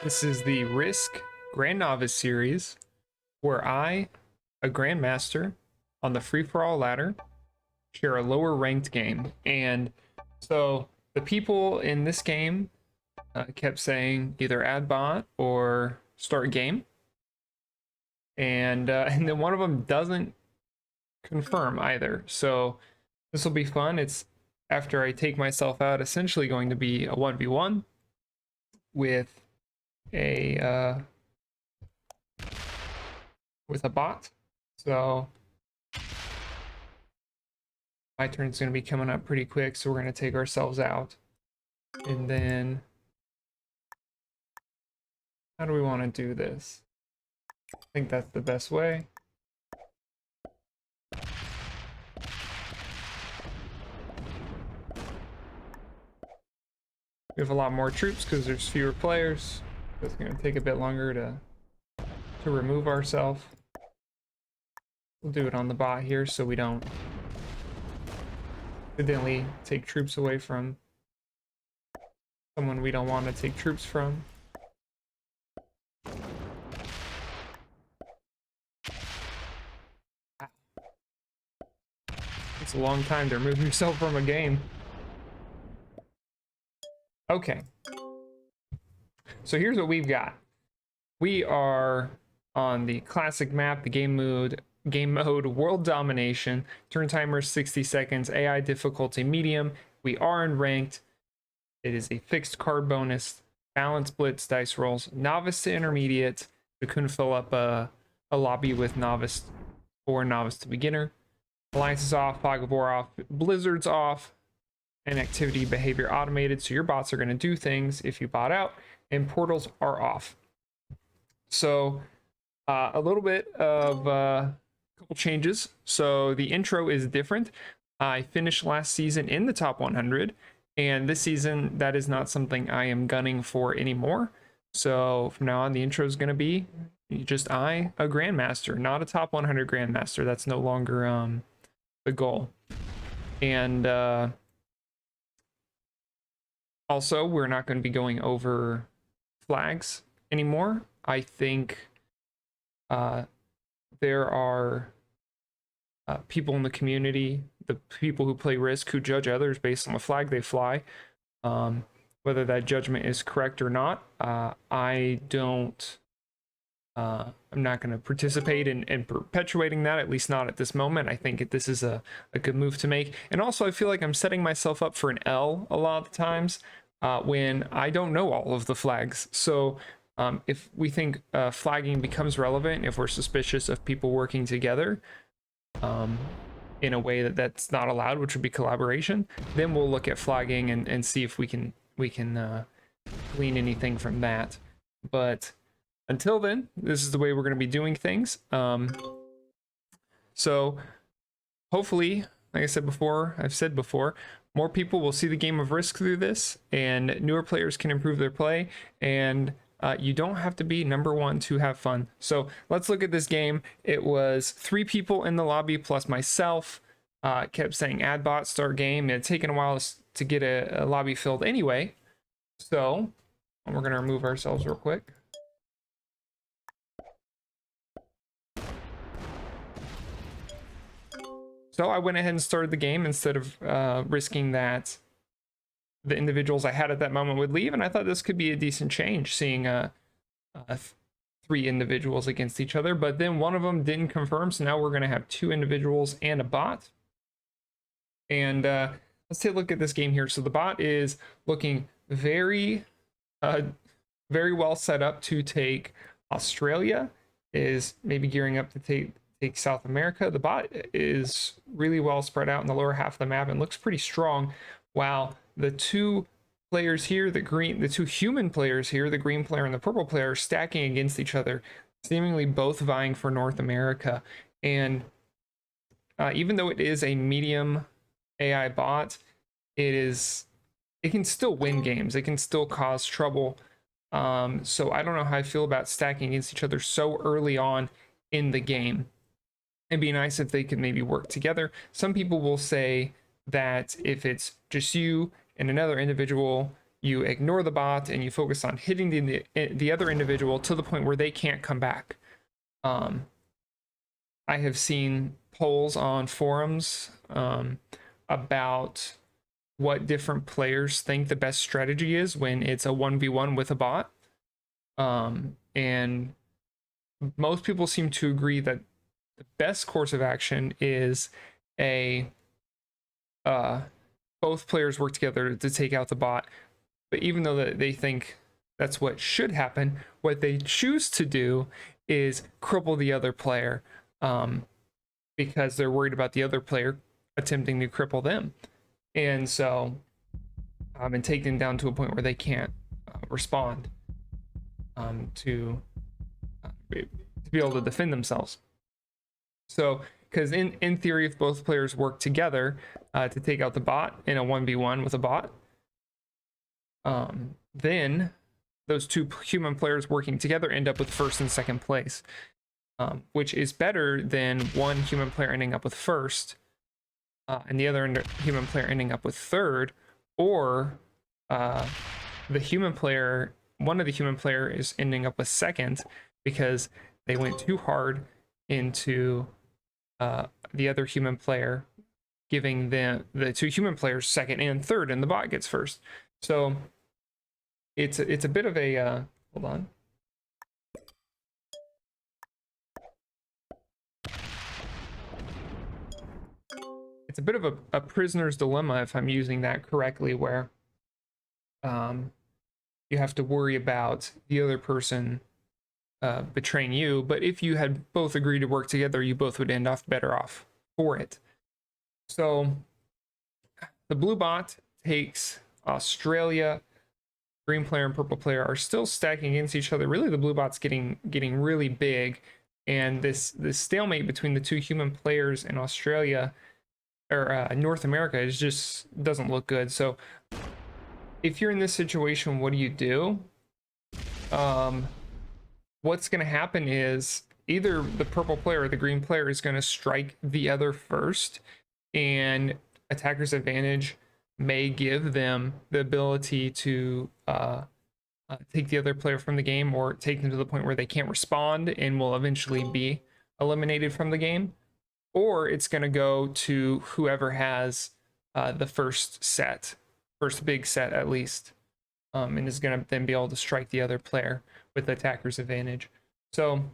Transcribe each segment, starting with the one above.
This is the Risk Grandnovice Series, where I, a Grandmaster, on the free-for-all ladder, share a lower ranked game. And so the people in this game kept saying either add bot or start game. And then one of them doesn't confirm either. So this will be fun. It's after I take myself out, essentially going to be a 1v1 with a bot. So my turn's going to be coming up pretty quick, so we're going to take ourselves out. And then how do we want to do this? I think that's the best way. We have a lot more troops because there's fewer players. It's going to take a bit longer to remove ourselves. We'll do it on the bot here so we don't accidentally take troops away from someone we don't want to take troops from. It's a long time to remove yourself from a game. Okay. So here's what we've got. We are on the classic map, the game mode, world domination, turn timer 60 seconds, AI difficulty medium. We are in ranked. It is a fixed card bonus, balance blitz dice rolls, novice to intermediate. We couldn't fill up a lobby with novice or novice to beginner. Alliance is off, fog of war off, blizzard's off, and activity behavior automated. So your bots are going to do things if you bot out, and portals are off. So a little bit of a couple changes. So the intro is different. I finished last season in the top 100, and this season that is not something I am gunning for anymore. So from now on, the intro is going to be just a Grandmaster, not a top 100 Grandmaster. That's no longer the goal. And also, we're not going to be going over flags anymore. I think there are people in the community, the people who play Risk, who judge others based on the flag they fly. Whether that judgment is correct or not, I don't. I'm not going to participate in perpetuating that, at least not at this moment. I think this is a good move to make. And also, I feel like I'm setting myself up for an L a lot of the times when I don't know all of the flags. So if we think flagging becomes relevant, if we're suspicious of people working together in a way that's not allowed, which would be collaboration, then we'll look at flagging and see if we can glean anything from that. But until then, this is the way we're going to be doing things. So hopefully, like I've said before, more people will see the game of Risk through this, and newer players can improve their play, and you don't have to be number one to have fun. So let's look at this game. It was 3 people in the lobby plus myself. Kept saying add bot, start game. It had taken a while to get a lobby filled anyway. So we're going to remove ourselves real quick. So I went ahead and started the game instead of risking that the individuals I had at that moment would leave. And I thought this could be a decent change, seeing 3 individuals against each other. But then one of them didn't confirm. So now we're going to have 2 individuals and a bot. And let's take a look at this game here. So the bot is looking very well set up to take Australia, is maybe gearing up to take South America. The bot is really well spread out in the lower half of the map and looks pretty strong, while the 2 players here, the 2 human players here, the green player and the purple player, are stacking against each other, seemingly both vying for North America. And even though it is a medium AI bot, it can still win games. It can still cause trouble. So I don't know how I feel about stacking against each other so early on in the game. It'd be nice if they could maybe work together. Some people will say that if it's just you and another individual, you ignore the bot and you focus on hitting the other individual to the point where they can't come back. I have seen polls on forums about what different players think the best strategy is when it's a 1v1 with a bot. And most people seem to agree that the best course of action is both players work together to take out the bot. But even though they think that's what should happen, what they choose to do is cripple the other player, because they're worried about the other player attempting to cripple them. And so, and take them down to a point where they can't respond to be able to defend themselves. So, because in theory, if both players work together to take out the bot in a 1v1 with a bot, then those two human players working together end up with first and second place, which is better than one human player ending up with first and the other human player ending up with third, or the human player, one of the human player is ending up with second because they went too hard into the other human player, giving the two human players second and third, and the bot gets first. So it's a bit of a hold on. It's a bit of a prisoner's dilemma, if I'm using that correctly, where you have to worry about the other person betraying you, but if you had both agreed to work together, you both would end off better off for it. So the blue bot takes Australia. Green player and purple player are still stacking against each other. Really, the blue bot's getting really big, and this stalemate between the two human players in Australia or North America is just doesn't look good. So if you're in this situation, what do you do? What's going to happen is either the purple player or the green player is going to strike the other first, and attacker's advantage may give them the ability to take the other player from the game, or take them to the point where they can't respond and will eventually be eliminated from the game. Or it's going to go to whoever has the first big set at least, and is going to then be able to strike the other player with the attacker's advantage. So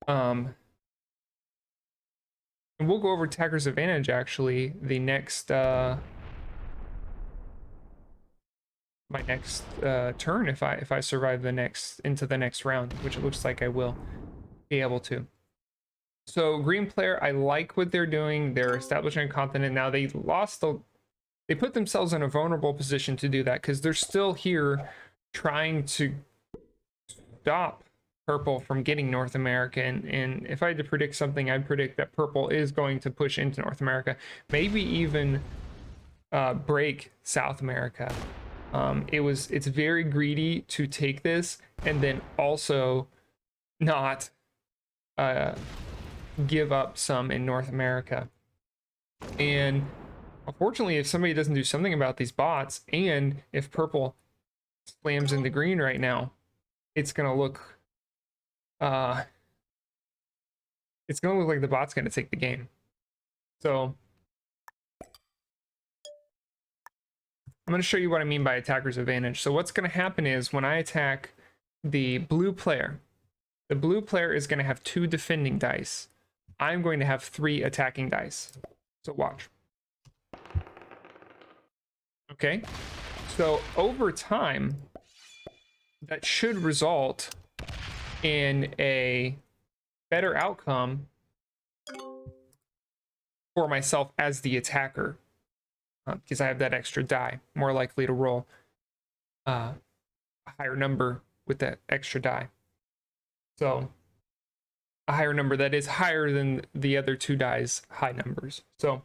and we'll go over attacker's advantage actually the next my next turn if I survive into the next round, which it looks like I will be able to. So green player, I like what they're doing. They're establishing a continent now. They put themselves in a vulnerable position to do that because they're still here trying to stop purple from getting North America. And if I had to predict something, I'd predict that purple is going to push into North America, maybe even break South America. It's very greedy to take this and then also not give up some in North America. And unfortunately, if somebody doesn't do something about these bots, and if purple slams into green right now, it's gonna look like the bot's gonna take the game. So I'm going to show you what I mean by attacker's advantage. So what's going to happen is when I attack the blue player is going to have 2 defending dice. I'm going to have 3 attacking dice. So watch. Okay. So over time, that should result in a better outcome for myself as the attacker. Because I have that extra die, more likely to roll a higher number with that extra die. So a higher number that is higher than the other 2 dies' high numbers. So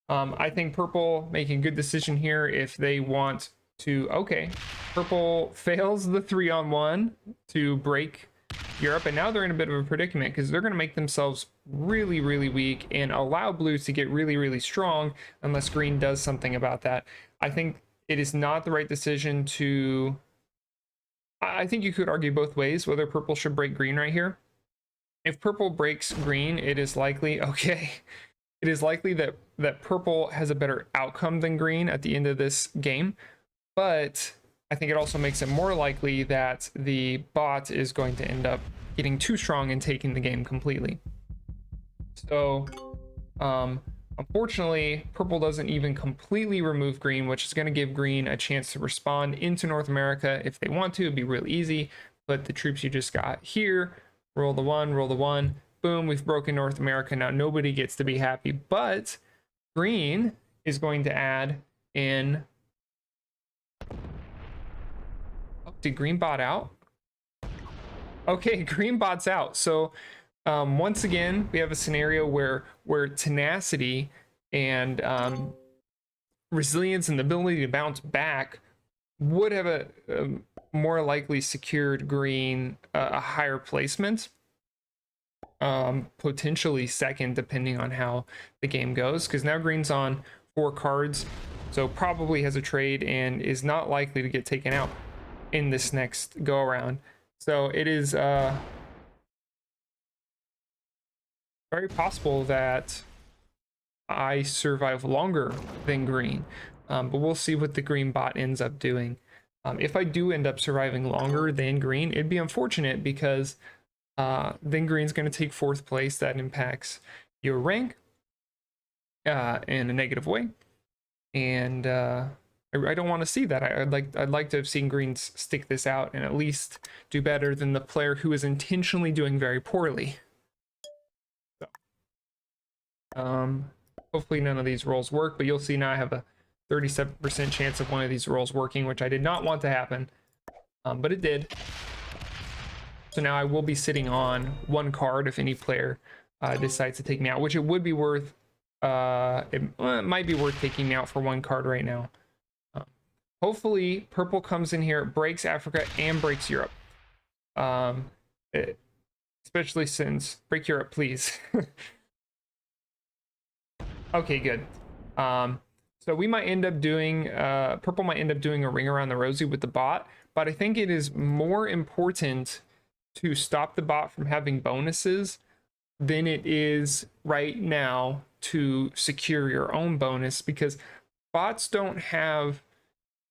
I think purple making a good decision here if they want to. Okay, purple fails the 3-on-1 to break Europe, and now they're in a bit of a predicament because they're going to make themselves really weak and allow blues to get really strong unless green does something about that. I think it is not the right decision to... I think you could argue both ways whether purple should break green right here. If purple breaks green, it is likely, okay, it is likely that purple has a better outcome than green at the end of this game. But I think it also makes it more likely that the bot is going to end up getting too strong and taking the game completely. So, unfortunately, purple doesn't even completely remove green, which is going to give green a chance to respond into North America if they want to. It'd be real easy. But the troops you just got here, roll the one, boom, we've broken North America. Now nobody gets to be happy, but green is going to add in... Oh, did green bot out? Okay, green bot's out. So once again, we have a scenario where tenacity and resilience and the ability to bounce back would have a more likely secured green a higher placement, potentially second, depending on how the game goes, because now green's on 4 cards, so probably has a trade and is not likely to get taken out in this next go around. So it is very possible that I survive longer than green, but we'll see what the green bot ends up doing. If I do end up surviving longer than green, it'd be unfortunate because then green's going to take 4th place. That impacts your rank in a negative way, and I don't want to see that. I'd like to have seen greens stick this out and at least do better than the player who is intentionally doing very poorly. So, hopefully none of these rolls work, but you'll see now I have a 37% chance of one of these rolls working, which I did not want to happen, but it did. So now I will be sitting on 1 card if any player decides to take me out, which it would be worth. It might be worth taking me out for 1 card right now. Hopefully purple comes in here, breaks Africa and breaks Europe. Especially since... Break Europe, please. Okay, good. So we might end up doing... purple might end up doing a ring around the rosy with the bot, but I think it is more important to stop the bot from having bonuses than it is right now to secure your own bonus, because bots don't have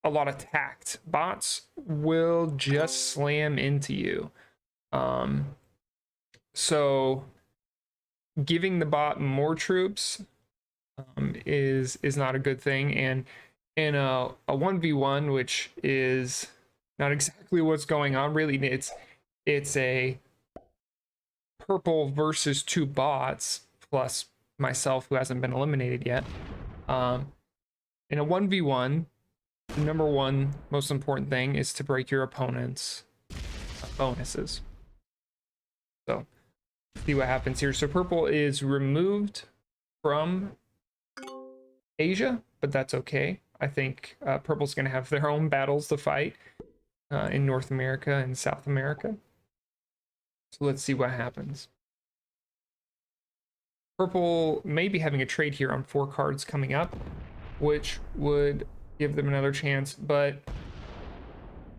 a lot of tact. Bots will just slam into you. So giving the bot more troops is not a good thing, and in a 1v1, which is not exactly what's going on really, it's a purple versus 2 bots plus myself, who hasn't been eliminated yet. In a 1v1, the number one most important thing is to break your opponent's bonuses. So see what happens here. So purple is removed from Asia, but that's okay. I think purple's going to have their own battles to fight in North America and South America. So let's see what happens. Purple may be having a trade here on 4 cards coming up, which would give them another chance, but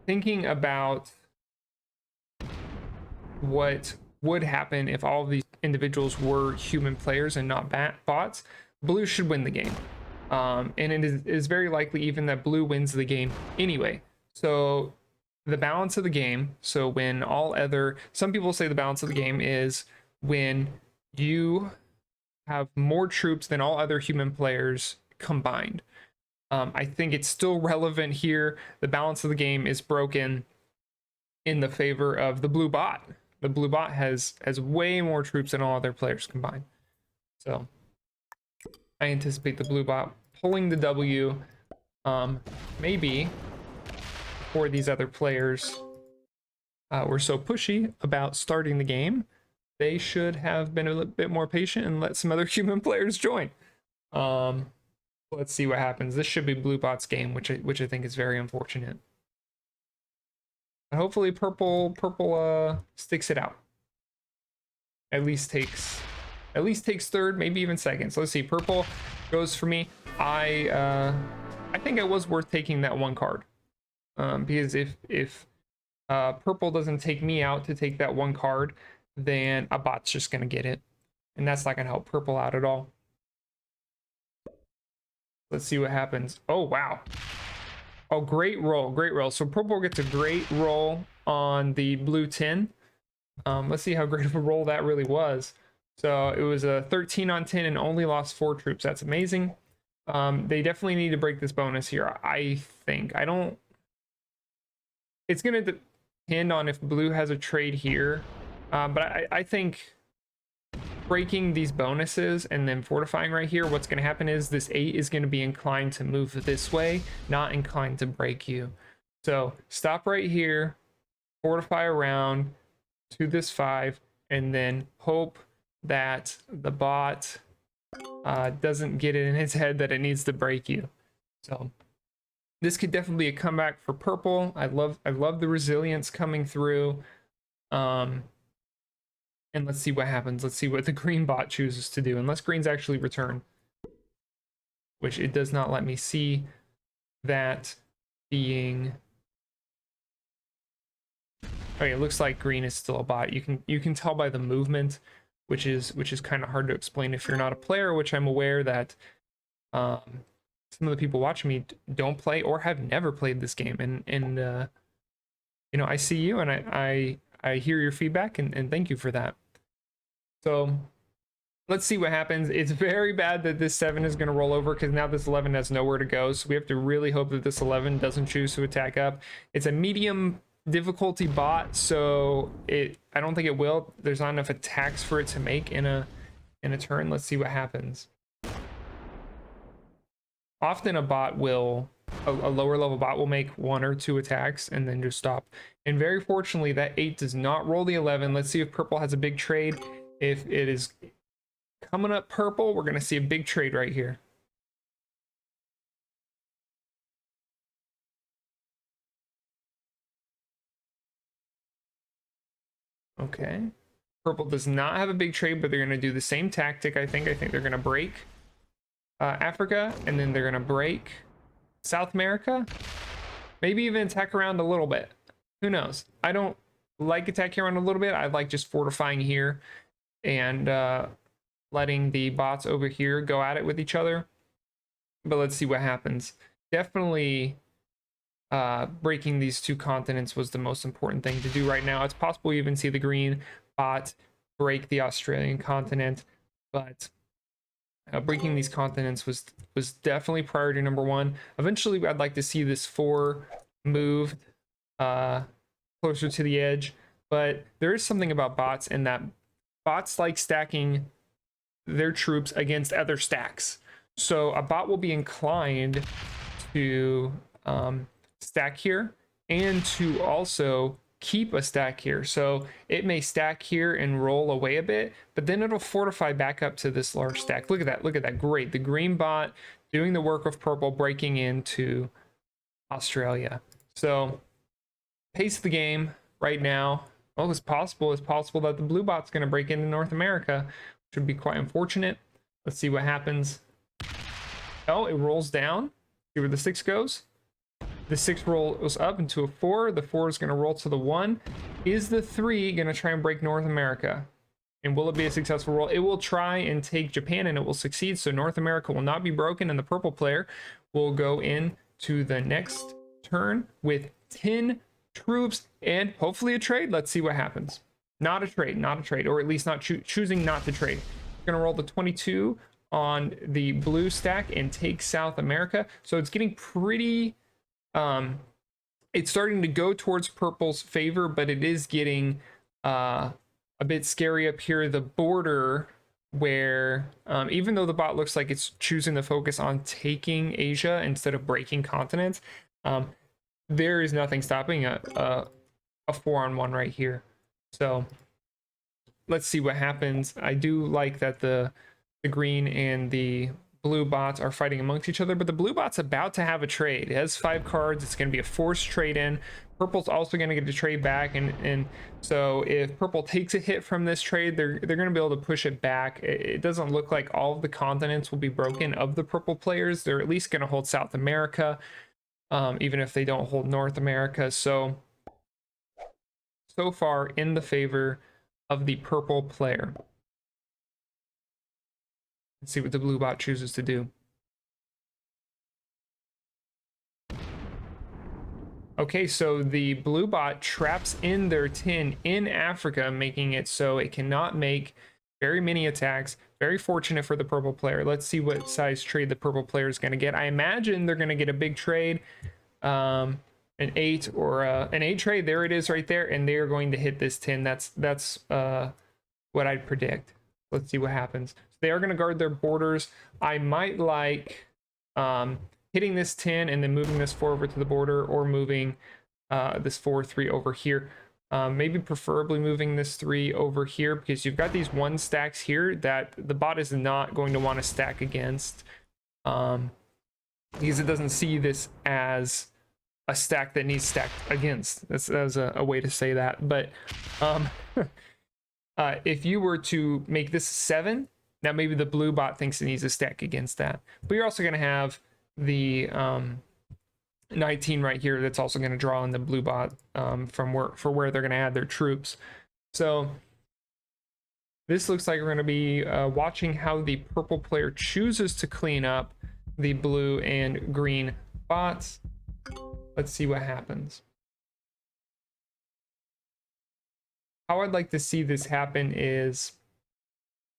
thinking about what would happen if all of these individuals were human players and not bots, blue should win the game. And it is very likely even that blue wins the game anyway. So the balance of the game, so when all other... Some people say the balance of the game is when you have more troops than all other human players combined. I think it's still relevant here. The balance of the game is broken in the favor of the blue bot. The blue bot has way more troops than all other players combined. So I anticipate the blue bot pulling the W. Maybe before these other players were so pushy about starting the game, they should have been a little bit more patient and let some other human players join. Let's see what happens. This should be blue bot's game, which I think is very unfortunate. And hopefully purple sticks it out. At least takes 3rd, maybe even 2nd. So let's see. Purple goes for me. I I think it was worth taking that one card. Because if purple doesn't take me out to take that one card, then a bot's just gonna get it, and that's not gonna help purple out at all. Let's see what happens. Oh wow. Oh, great roll, great roll. So purple gets a great roll on the blue 10. Let's see how great of a roll that really was. So it was a 13 on 10 and only lost 4 troops. That's amazing. They definitely need to break this bonus here, I think. It's going to depend on if blue has a trade here. But I think breaking these bonuses and then fortifying right here, what's going to happen is this 8 is going to be inclined to move this way, not inclined to break you. So stop right here, fortify around to this 5, and then hope that the bot doesn't get it in his head that it needs to break you. So this could definitely be a comeback for purple. I love the resilience coming through. And let's see what happens. Let's see what the green bot chooses to do, unless green's actually return, which it does not let me see that being. Okay, it looks like green is still a bot. You can tell by the movement, which is kind of hard to explain if you're not a player, which I'm aware that some of the people watching me don't play or have never played this game, and you know, I see you and I hear your feedback, and thank you for that. So let's see what happens. It's very bad that this 7 is going to roll over, because now this 11 has nowhere to go. So we have to really hope that this 11 doesn't choose to attack up. It's a medium difficulty bot, so I don't think it will. There's not enough attacks for it to make in a turn. Let's see what happens. Often a bot will, a lower level bot will make 1 or 2 attacks and then just stop. And very fortunately, that 8 does not roll the 11. Let's see if purple has a big trade. If it is coming up purple, we're going to see a big trade right here. Okay. Purple does not have a big trade, but they're going to do the same tactic, I think. I think they're going to break Africa, and then they're going to break South America. Maybe even attack around a little bit. Who knows? I don't like attacking around a little bit. I like just fortifying here and letting the bots over here go at it with each other. But let's see what happens. Definitely breaking these 2 continents was the most important thing to do right now. It's possible you even see the green bot break the Australian continent, but breaking these continents was definitely priority number 1. Eventually, I'd like to see this 4 moved closer to the edge, but there is something about bots, in that bots like stacking their troops against other stacks. So a bot will be inclined to stack here and to also keep a stack here. So it may stack here and roll away a bit, but then it'll fortify back up to this large stack. Look at that. Look at that. Great. The green bot doing the work of purple, breaking into Australia. So pace the game right now. Well, it's possible that the blue bot's going to break into North America, which would be quite unfortunate. Let's see what happens. Oh, it rolls down. See where the 6 goes. The 6 rolls up into a 4. The 4 is going to roll to the 1. Is the 3 going to try and break North America? And will it be a successful roll? It will try and take Japan, and it will succeed. So North America will not be broken, and the purple player will go into the next turn with 10 troops and hopefully a trade. Let's see what happens. Not a trade, or at least not choosing not to trade. We're going to roll the 22 on the blue stack and take South America. So it's getting pretty... it's starting to go towards purple's favor, but it is getting a bit scary up here. The border where even though the bot looks like it's choosing to focus on taking Asia instead of breaking continents, there is nothing stopping a 4-on-1 right here. So let's see what happens. I do like that the green and the blue bots are fighting amongst each other, but the blue bot's about to have a trade. It has 5 cards. It's going to be a forced trade in. Purple's also going to get a trade back, and so if purple takes a hit from this trade, they're going to be able to push it back. It doesn't look like all of the continents will be broken of the purple players. They're at least going to hold South America, even if they don't hold North America. So far in the favor of the purple player. Let's see what the blue bot chooses to do. Okay, so the blue bot traps in their tin in Africa, making it so it cannot make very many attacks. Very fortunate for the purple player. Let's see what size trade the purple player is going to get. I imagine they're going to get a big trade, an 8 or an 8 trade. There it is right there, and they are going to hit this tin. That's what I'd predict. Let's see what happens. So they are going to guard their borders. I might like hitting this 10 and then moving this 4 over to the border, or moving this 4-3 over here. Maybe preferably moving this 3 over here, because you've got these 1 stacks here that the bot is not going to want to stack against, because it doesn't see this as a stack that needs stacked against. That's a way to say that. But if you were to make this 7, now maybe the blue bot thinks it needs a stack against that. But you're also going to have the 19 right here that's also going to draw in the blue bot for where they're going to add their troops. So this looks like we're going to be watching how the purple player chooses to clean up the blue and green bots. Let's see what happens. How I'd like to see this happen is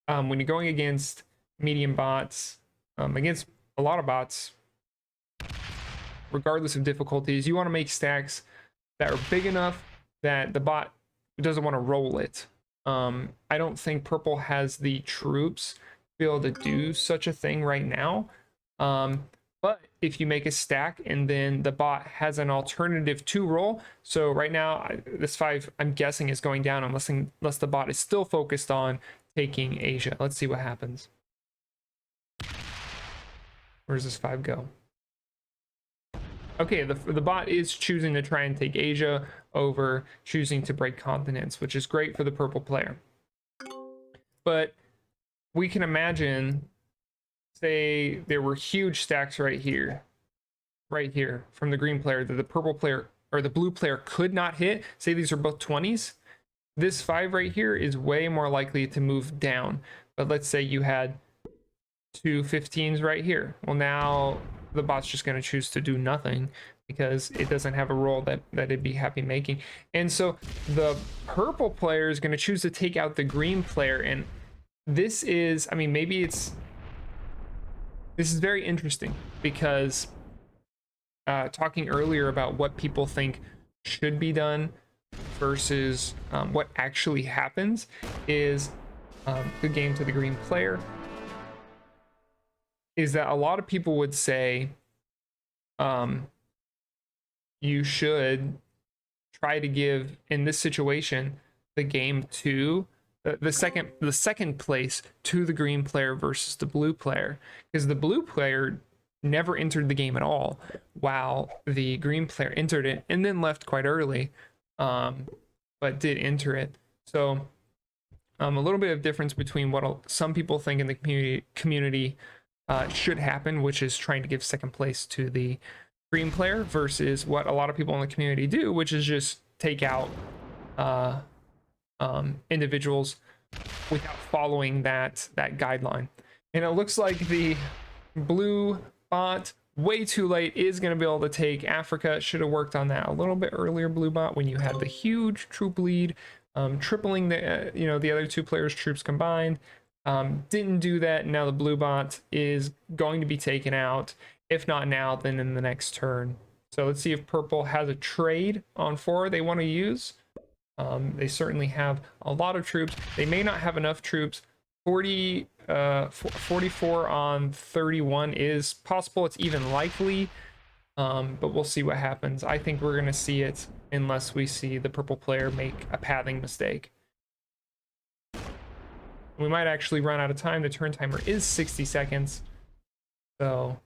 when you're going against medium bots, against a lot of bots, regardless of difficulties, you want to make stacks that are big enough that the bot doesn't want to roll it. I don't think purple has the troops to be able to do such a thing right now. But if you make a stack and then the bot has an alternative to roll, so right now this 5 I'm guessing is going down unless the bot is still focused on taking Asia. Let's see what happens. Where does this 5 go? Okay, the bot is choosing to try and take Asia over choosing to break continents, which is great for the purple player. But we can imagine, say there were huge stacks right here from the green player that the purple player or the blue player could not hit. Say these are both 20s. This 5 right here is way more likely to move down. But let's say you had 2 15s right here. Well, now the bot's just going to choose to do nothing because it doesn't have a roll that it'd be happy making. And so the purple player is going to choose to take out the green player. And this is, I mean, maybe this is very interesting because talking earlier about what people think should be done versus what actually happens is good game to the green player. Is that a lot of people would say you should try to give, in this situation, the game to the second place to the green player versus the blue player, because the blue player never entered the game at all while the green player entered it and then left quite early, but did enter it. So a little bit of difference between what some people think in the community should happen, which is trying to give second place to the green player, versus what a lot of people in the community do, which is just take out individuals without following that guideline. And it looks like the blue bot, way too late, is going to be able to take Africa. Should have worked on that a little bit earlier, blue bot, when you had the huge troop lead, tripling the the other 2 players' troops combined. Didn't do that. Now the blue bot is going to be taken out. If not now, then in the next turn. So let's see if purple has a trade on 4 they want to use. They certainly have a lot of troops. They may not have enough troops. 44 on 31 is possible. It's even likely, but we'll see what happens. I think we're going to see it unless we see the purple player make a pathing mistake. We might actually run out of time. The turn timer is 60 seconds. So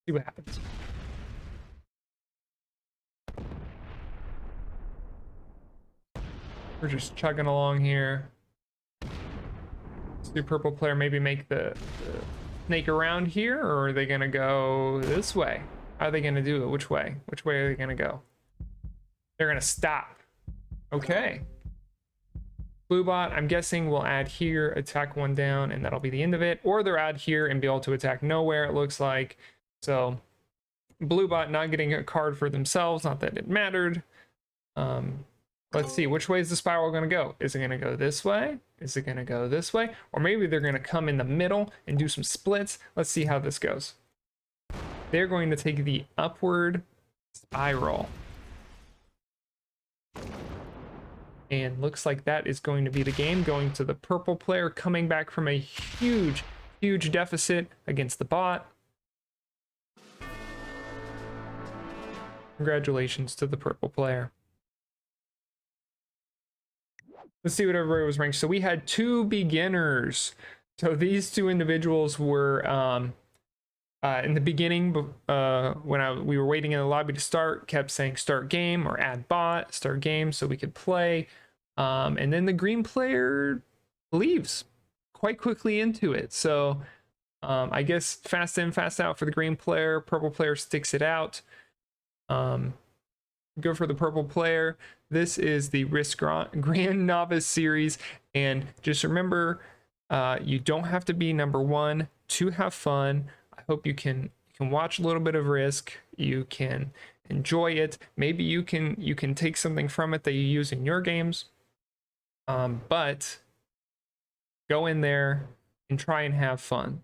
see what happens. We're just chugging along here. The purple player maybe make the snake around here, or are they gonna go this way? How are they gonna do it? Which way? Which way are they gonna go? They're gonna stop. Okay. Blue bot, I'm guessing, will add here, attack one down, and that'll be the end of it. Or they'll add here and be able to attack nowhere, it looks like. So blue bot not getting a card for themselves, not that it mattered. Let's see, which way is the spiral going to go? Is it going to go this way? Is it going to go this way? Or maybe they're going to come in the middle and do some splits. Let's see how this goes. They're going to take the upward spiral. And looks like that is going to be the game, going to the purple player, coming back from a huge, huge deficit against the bot. Congratulations to the purple player. Let's see what everybody was ranked. So we had 2 beginners. So these 2 individuals were in the beginning, when we were waiting in the lobby to start, kept saying start game or add bot, start game, so we could play. And then the green player leaves quite quickly into it. So I guess fast in, fast out for the green player. Purple player sticks it out. Go for the purple player. This is the Risk Grandnovice Series, and just remember, you don't have to be number 1 to have fun. I hope you can watch a little bit of Risk. You can enjoy it. Maybe you can take something from it that you use in your games. But go in there and try and have fun.